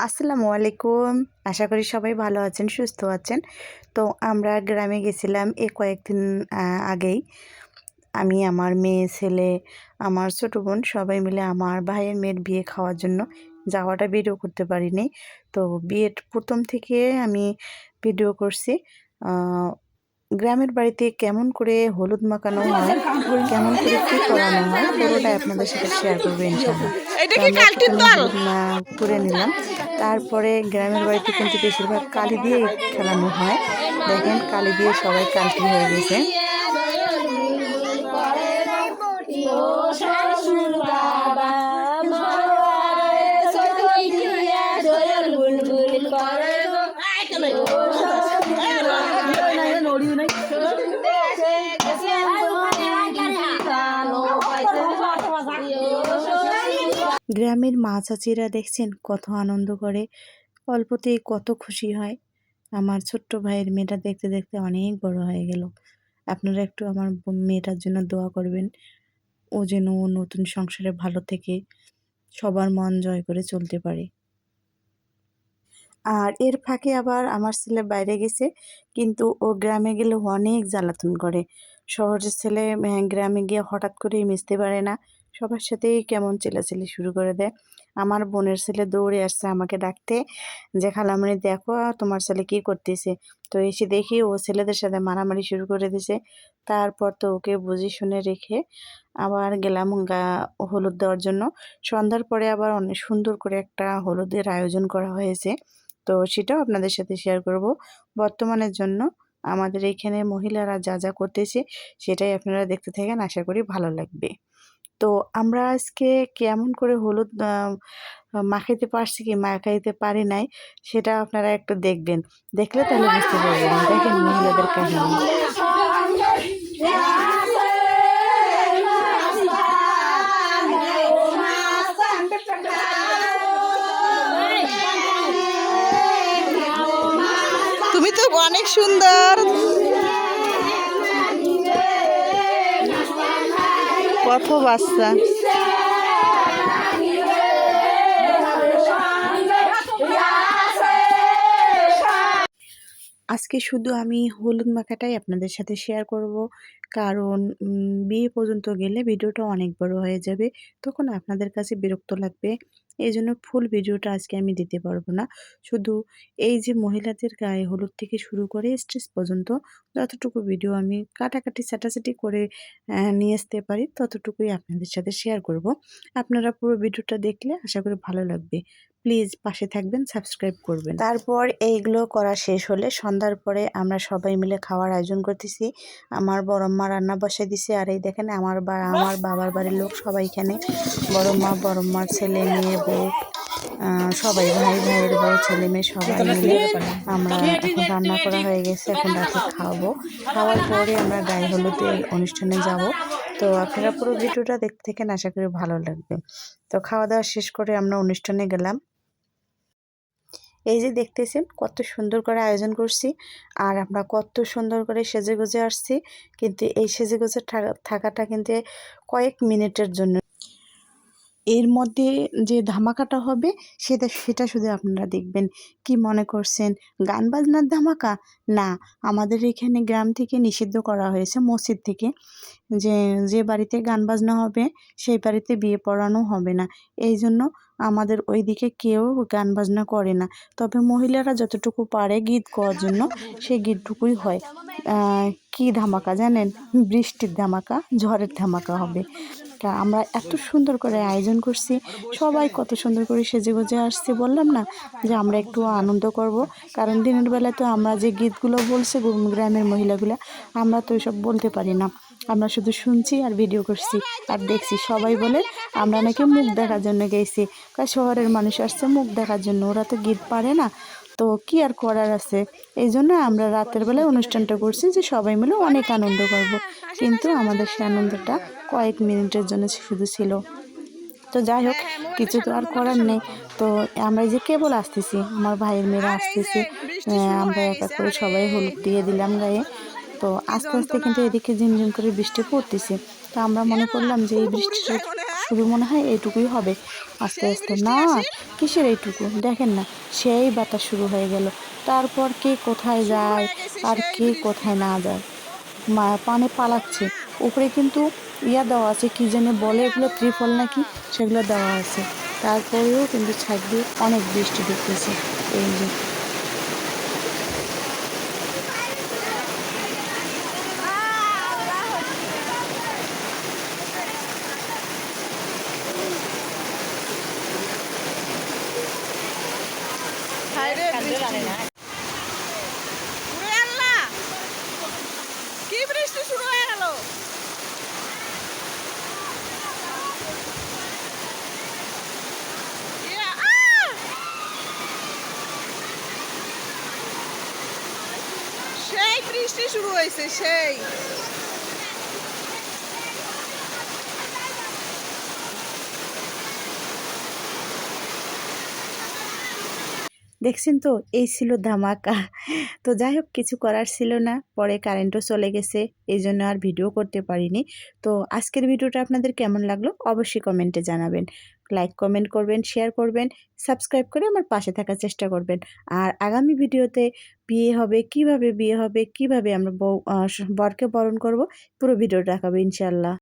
আসসালামু আলাইকুম। আশা করি সবাই ভালো আছেন, সুস্থ আছেন। তো আমরা গ্রামে গেছিলাম এই কয়েকদিন আগেই। আমি, আমার মেয়ে, ছেলে, আমার ছোটো বোন সবাই মিলে আমার ভাইয়ের মেয়ের বিয়ে খাওয়ার জন্য যাওয়াটা ভিডিও করতে পারিনি। তো বিয়ের প্রথম থেকে আমি ভিডিও করছি। গ্রামের বাড়িতে কেমন করে হলুদ মাখানো হয়, কেমন করে কী করানো হয়, পুরোটাই আপনাদের সাথে শেয়ার করবো ইনশাআল্লাহ। করে নিলাম। তারপরে গ্রামের বাড়িতে কিন্তু বেশিরভাগ কালি দিয়ে খেলানো হয়। দেখেন কালি দিয়ে সবাই কালটি হয়ে গেছে। গ্রামের মা চাচিরা দেখছেন কত আনন্দ করে, অল্পতেই কত খুশি হয়। আমার ছোট্ট ভাইয়ের মেয়েটা দেখতে দেখতে অনেক বড় হয়ে গেল। আপনারা একটু আমার মেয়েটার জন্য দোয়া করবেন, ও যেন ও নতুন সংসারে ভালো থেকে সবার মন জয় করে চলতে পারে। আর এর ফাঁকে আবার আমার ছেলে বাইরে গেছে, কিন্তু ও গ্রামে গেলে অনেক জ্বালাতন করে। শহরের ছেলে গ্রামে গিয়ে হঠাৎ করেই মিশতে পারে না, সবার সাথেই কেমন চেলাচেলি শুরু করে দেয়। আমার বোনের ছেলে দৌড়ে আসছে আমাকে ডাকতে, যে খালামণি দেখো তোমার ছেলে কী করতেছে। তো এসে দেখি ও ছেলেদের সাথে মারামারি শুরু করে দিছে। তারপর তো ওকে বুঝে শুনে রেখে আবার গেলাম হলুদ দেওয়ার জন্য। সন্ধ্যার পরে আবার অনেক সুন্দর করে একটা হলুদের আয়োজন করা হয়েছে, তো সেটাও আপনাদের সাথে শেয়ার করব। বর্তমানের জন্য আমাদের এখানে মহিলারা যা যা করতেছে সেটাই আপনারা দেখতে থাকেন, আশা করি ভালো লাগবে। তো আমরা আজকে কেমন করে হলুদ মাখাইতে পারছি কি মাখাইতে পারি নাই, সেটা আপনারা একটু দেখবেন, দেখলে তাহলে বুঝতে পারবেন। দেখেন মহিলাদের কাহিনী। তুমি তো অনেক সুন্দর, কত বাচ্চা। আজকে শুধু আমি হলুদ মাখাটাই আপনাদের সাথে শেয়ার করব, কারণ বিয়ে পর্যন্ত গেলে ভিডিওটা অনেক বড় হয়ে যাবে, তখন আপনাদের কাছে বিরক্ত লাগবে। এই জন্য ফুল ভিডিওটা আজকে আমি দিতে পারবো না। শুধু এই যে মহিলাদের গায়ে হলুদ থেকে শুরু করে স্টেজ পর্যন্ত যতটুকু ভিডিও আমি কাটাকাটি ছাটাছাটি করে নিয়ে আসতে পারি ততটুকুই আপনাদের সাথে শেয়ার করব। আপনারা পুরো ভিডিওটা দেখলে আশা করি ভালো লাগবে। প্লিজ পাশে থাকবেন, সাবস্ক্রাইব করবেন। তারপর এইগুলো করা শেষ হলে সন্ধ্যার পরে আমরা সবাই মিলে খাওয়ার আয়োজন করতেছি। আমার বড়ম্মা রান্না বসাই দিছে, আর এই দেখেন আমার বাবার বাড়ির লোক সবাই এখানে, বড়ম্মার ছেলে মেয়ে বউ সবাই, ভাইয়ের বউ ছেলে মেয়ে সবাই মিলে আমরা এখন রান্না করা হয়ে গেছে, এখন রাতে খাওয়াবো। খাওয়ার পরে আমরা গায়ে হলুদের অনুষ্ঠানে যাব। তো আপনারা পুরো ভিডিওটা দেখতে থাকেন, আশা করি ভালো লাগবে। তো খাওয়া দাওয়া শেষ করে আমরা অনুষ্ঠানে গেলাম। এই যে দেখতেছেন কত সুন্দর করে আয়োজন করছি, আর আমরা কত সুন্দর করে সেজেগুজে আসছি, কিন্তু এই সেজেগুজে থাকাটা কিন্তু কয়েক মিনিটের জন্য। এর মধ্যে যে ধামাকাটা হবে সেটা শুধু আপনারা দেখবেন। কি মনে করছেন গান বাজনার ধামাকা? না, আমাদের এখানে গ্রাম থেকে নিষিদ্ধ করা হয়েছে মসজিদ থেকে, যে যে বাড়িতে গান বাজনা হবে সেই বাড়িতে বিয়ে পড়ানো হবে না। এই জন্য আমাদের ওই দিকে কেউ গান বাজনা করে না, তবে মহিলারা যতটুকু পারে গীত গাওয়ার জন্য সেই গীতটুকুই হয়। কি ধামাকা জানেন? বৃষ্টির ধামাকা, ঝড়ের ধামাকা হবে। আমরা এত সুন্দর করে আয়োজন করছি, সবাই কত সুন্দর করে সেজেগুজে আসছে। বললাম না যে আমরা একটু আনন্দ করব, কারণ দিনের বেলায় তো আমরা যে গীতগুলো বলছে গ্রামের মহিলাগুলো, আমরা তো এসব বলতে পারি না, আমরা শুধু শুনছি আর ভিডিও করছি আর দেখছি। সবাই বলে আমরা নাকি মুখ দেখার জন্য গেছি, শহরের মানুষ আসছে মুখ দেখার জন্য, ওরা তো গীত পারে না, তো কি আর করার আছে। এই জন্য আমরা রাতের বেলায় অনুষ্ঠানটা করছি যে সবাই মিলে অনেক আনন্দ করব, কিন্তু আমাদের সেই আনন্দটা কয়েক মিনিটের জন্য শুধু ছিল। তো যাই হোক, কিছু তো আর করার নেই। তো আমরা এই যে কেবল আসতেছি, আমার ভাইয়ের মেয়েরা আসতেছে, আমরা এক এক করে সবাই হলুদ দিয়ে দিলাম গায়ে। তো আস্তে আস্তে কিন্তু এদিকে ঝিমঝিম করে বৃষ্টি পড়তেছে। তো আমরা মনে করলাম যে এই বৃষ্টিটা শুরু মনে হয় এইটুকুই হবে। আস্তে আস্তে না, কিসের এইটুকু, দেখেন না, সেই বাতাস শুরু হয়ে গেল। তারপর কে কোথায় যায় আর কে কোথায় না যায়, পানে পালাচ্ছে। উপরে কিন্তু ইয়া দেওয়া আছে, কি যেন বলে এগুলো, ত্রিফল নাকি, সেগুলো দেওয়া আছে। তারপরেও কিন্তু ছাদ দিয়ে অনেক বৃষ্টি ঢুকতেছে। এই যে কি বৃষ্টি শুরু হয়ে গেল। সেই বৃষ্টি শুরু হয়েছে সেই। দেখছেন তো, এই ছিল ধামাকা। তো যাই হোক, কিছু করার ছিল না, পরে কারেন্টও চলে গেছে, এই জন্য আর ভিডিও করতে পারিনি। তো আজকের ভিডিওটা আপনাদের কেমন লাগলো অবশ্যই কমেন্টে জানাবেন। লাইক কমেন্ট করবেন, শেয়ার করবেন, সাবস্ক্রাইব করে আমার পাশে থাকার চেষ্টা করবেন। আর আগামী ভিডিওতে বিয়ে হবে, কিভাবে বিয়ে হবে, কিভাবে আমরা বরকে বরণ করব, পুরো ভিডিওটা দেখাবো ইনশাল্লাহ।